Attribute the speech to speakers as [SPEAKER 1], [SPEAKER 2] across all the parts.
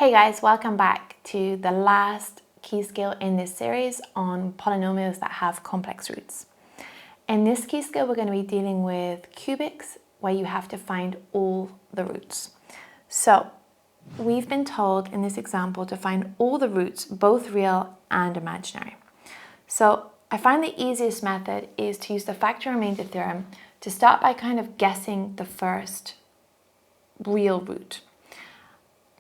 [SPEAKER 1] Hey guys, welcome back to the last key skill in this series on polynomials that have complex roots. In this key skill, we're going to be dealing with cubics, where you have to find all the roots. So we've been told in this example to find all the roots, both real and imaginary. So I find the easiest method is to use the Factor and Remainder Theorem to start by kind of guessing the first real root.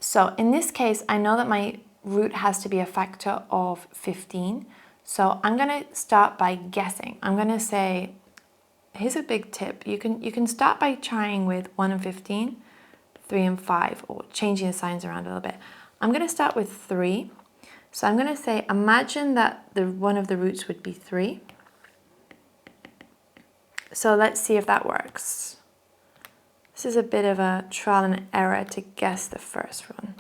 [SPEAKER 1] So in this case, I know that my root has to be a factor of 15. So I'm going to start by guessing. I'm going to say, here's a big tip. You can start by trying with 1 and 15, 3 and 5, or changing the signs around a little bit. I'm going to start with 3. So I'm going to say, imagine that one of the roots would be 3. So let's see if that works. This is a bit of a trial and error to guess the first one.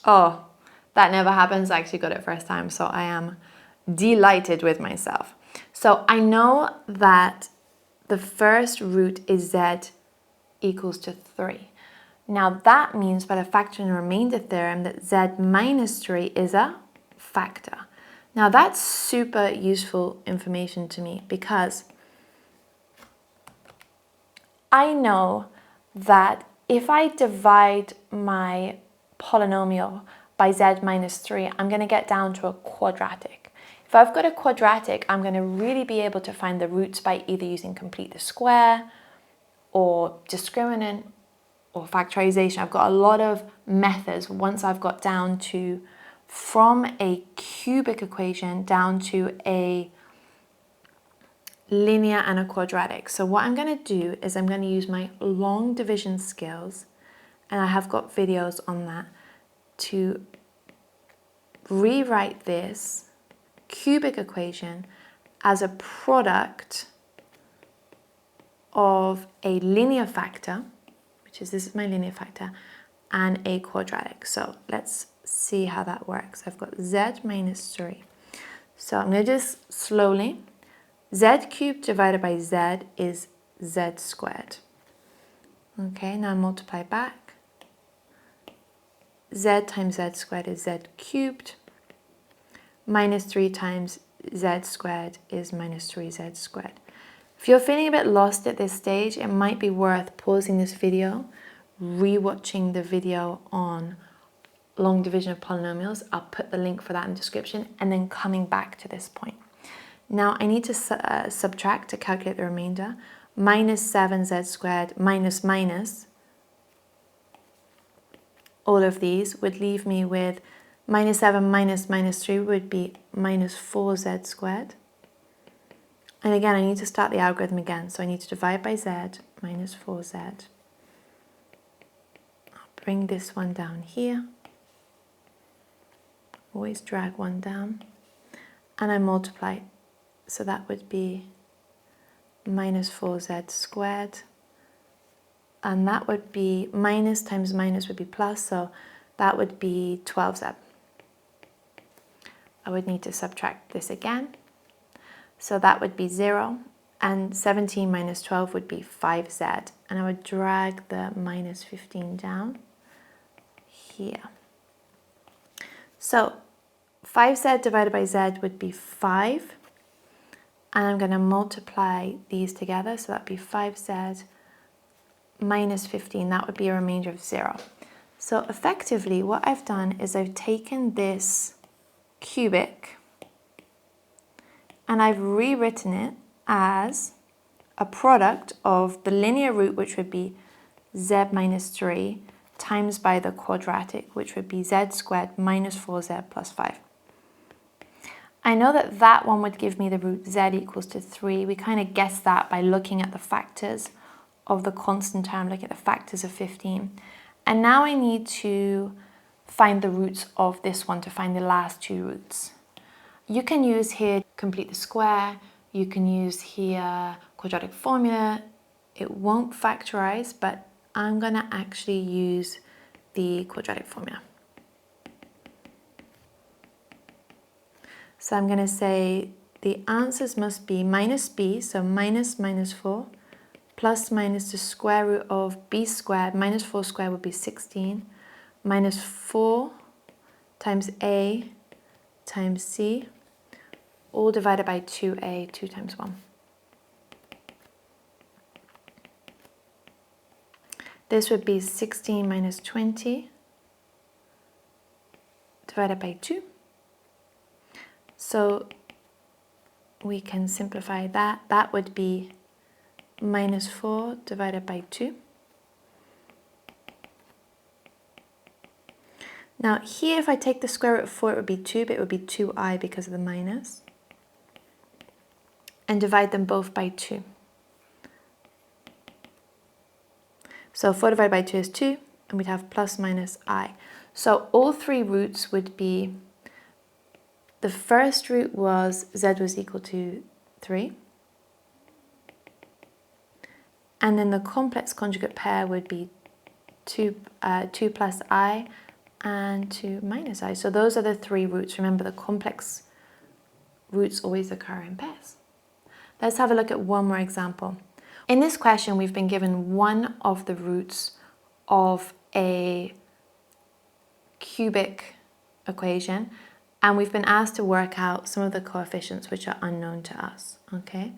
[SPEAKER 1] Oh, that never happens. I actually got it first time, so I am delighted with myself. So I know that the first root is z equals to 3. Now that means by the Factor and Remainder Theorem that z minus 3 is a factor. Now that's super useful information to me because I know that if I divide my polynomial by z minus 3, I'm going to get down to a quadratic. If I've got a quadratic, I'm going to really be able to find the roots by either using complete the square or discriminant or factorization. I've got a lot of methods once I've got down to from a cubic equation down to a linear and a quadratic. So what I'm going to do is I'm going to use my long division skills, and I have got videos on that, to rewrite this cubic equation as a product of a linear factor, which is, this is my linear factor, and a quadratic. So let's see how that works. I've got z minus 3. So I'm going to just slowly, z cubed divided by z is z squared. Okay, now multiply back. Z times z squared is z cubed. Minus 3 times z squared is minus 3z squared. If you're feeling a bit lost at this stage, it might be worth pausing this video, re-watching the video on long division of polynomials. I'll put the link for that in the description, and then coming back to this point. Now I need to subtract to calculate the remainder. Minus 7z squared minus minus, all of these would leave me with minus 7 minus minus 3 would be minus 4z squared. And again, I need to start the algorithm again. So I need to divide by z minus 4z. I'll bring this one down here. Always drag one down. And I multiply. So that would be minus 4z squared. And that would be minus times minus would be plus. So that would be 12z. I would need to subtract this again. So that would be 0. And 17 minus 12 would be 5z. And I would drag the minus 15 down here. So 5z divided by z would be 5. And I'm going to multiply these together. So that would be 5z minus 15. That would be a remainder of 0. So effectively, what I've done is I've taken this cubic and I've rewritten it as a product of the linear root, which would be z minus 3, times by the quadratic, which would be z squared minus 4z plus 5. I know that that one would give me the root z equals to 3. We kind of guessed that by looking at the factors of the constant term, looking at the factors of 15. And now I need to find the roots of this one to find the last two roots. You can use here complete the square. You can use here quadratic formula. It won't factorize, but I'm going to actually use the quadratic formula. So I'm going to say the answers must be minus b, so minus minus 4, plus minus the square root of b squared minus 4 squared would be 16, minus 4 times a times c, all divided by 2a, 2 times 1. This would be 16 minus 20 divided by 2. So we can simplify that. That would be minus 4 divided by 2. Now here, if I take the square root of 4, it would be 2, but it would be 2i because of the minus. And divide them both by 2. So 4 divided by 2 is 2, and we'd have plus minus I. So all three roots would be, the first root was z was equal to 3. And then the complex conjugate pair would be 2 plus I and 2 minus I. So those are the three roots. Remember, the complex roots always occur in pairs. Let's have a look at one more example. In this question, we've been given one of the roots of a cubic equation, and we've been asked to work out some of the coefficients which are unknown to us, okay?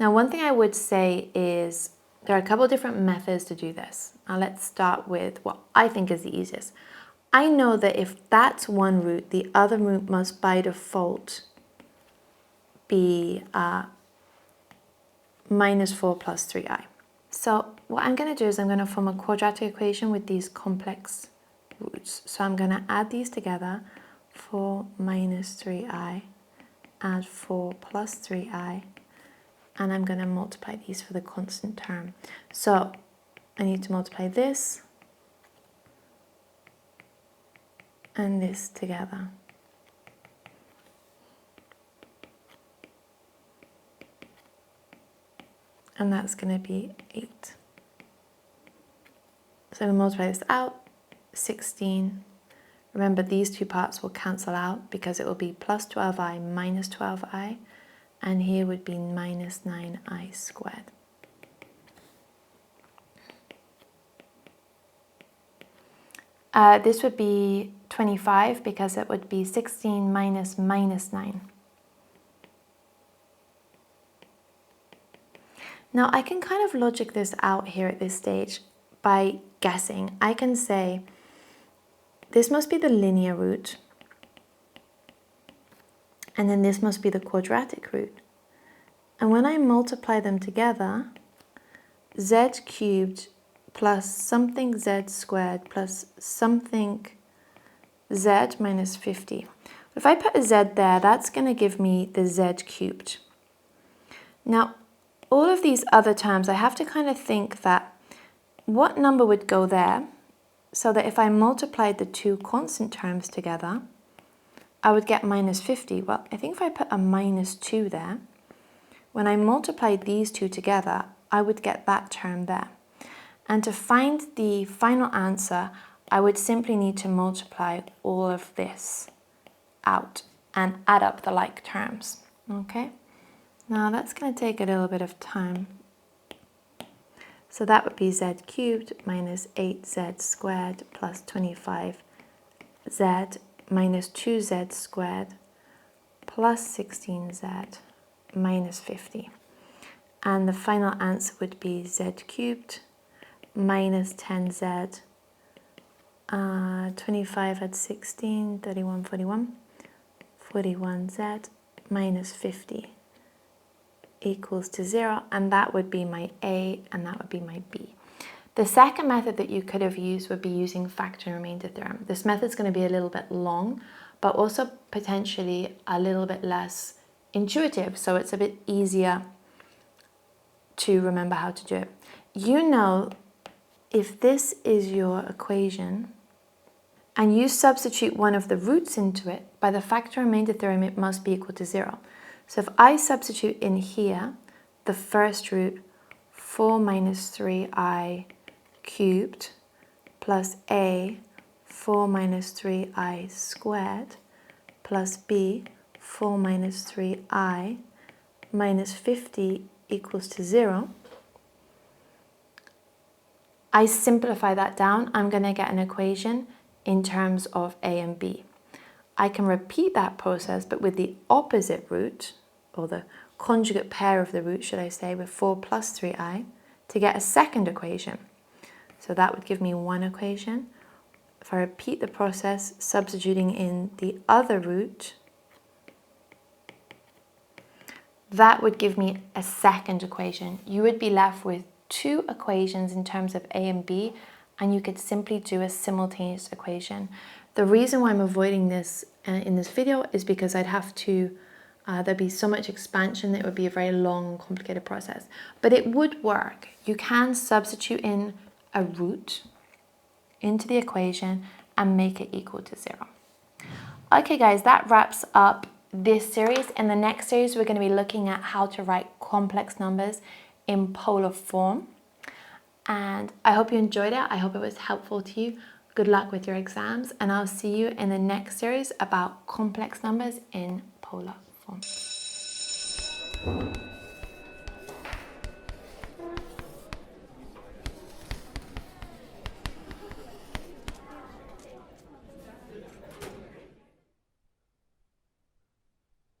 [SPEAKER 1] Now, one thing I would say is there are a couple of different methods to do this. Now, let's start with what I think is the easiest. I know that if that's one root, the other root must by default be minus 4 plus 3i. So what I'm going to do is I'm going to form a quadratic equation with these complex roots. So I'm going to add these together. 4 minus 3i, add 4 plus 3i, and I'm going to multiply these for the constant term. So I need to multiply this and this together. And that's going to be 8. So we multiply this out, 16. Remember, these two parts will cancel out because it will be plus 12i minus 12i, and here would be minus 9i squared. This would be 25 because it would be 16 minus minus 9. Now I can kind of logic this out here at this stage by guessing. I can say this must be the linear root, and then this must be the quadratic root. And when I multiply them together, z cubed plus something z squared plus something z minus 50. If I put a z there, that's going to give me the z cubed. Now, all of these other terms, I have to kind of think that what number would go there, so that if I multiplied the two constant terms together, I would get minus 50. Well, I think if I put a minus 2 there, when I multiplied these two together, I would get that term there. And to find the final answer, I would simply need to multiply all of this out and add up the like terms, okay? Now that's going to take a little bit of time. So that would be z cubed minus 8z squared plus 25z minus 2z squared plus 16z minus 50. And the final answer would be z cubed minus 10z, 25 at 16, 31, 41, 41z minus 50 equals to 0, and that would be my A and that would be my B. The second method that you could have used would be using Factor and Remainder Theorem. This method is going to be a little bit long, but also potentially a little bit less intuitive, so it's a bit easier to remember how to do it. You know, if this is your equation and you substitute one of the roots into it, by the Factor and Remainder Theorem it must be equal to 0. So if I substitute in here the first root, 4 minus 3i cubed plus a, 4 minus 3i squared plus b, 4 minus 3i minus 50 equals to 0, I simplify that down, I'm going to get an equation in terms of a and b. I can repeat that process, but with the opposite root, or the conjugate pair of the root, should I say, with 4 plus 3i, to get a second equation. So that would give me one equation. If I repeat the process, substituting in the other root, that would give me a second equation. You would be left with two equations in terms of a and b, and you could simply do a simultaneous equation. The reason why I'm avoiding this in this video is because I'd have to, there'd be so much expansion that it would be a very long, complicated process. But it would work. You can substitute in a root into the equation and make it equal to 0. Okay guys, that wraps up this series. In the next series, we're going to be looking at how to write complex numbers in polar form. And I hope you enjoyed it. I hope it was helpful to you. Good luck with your exams, and I'll see you in the next series about complex numbers in polar form.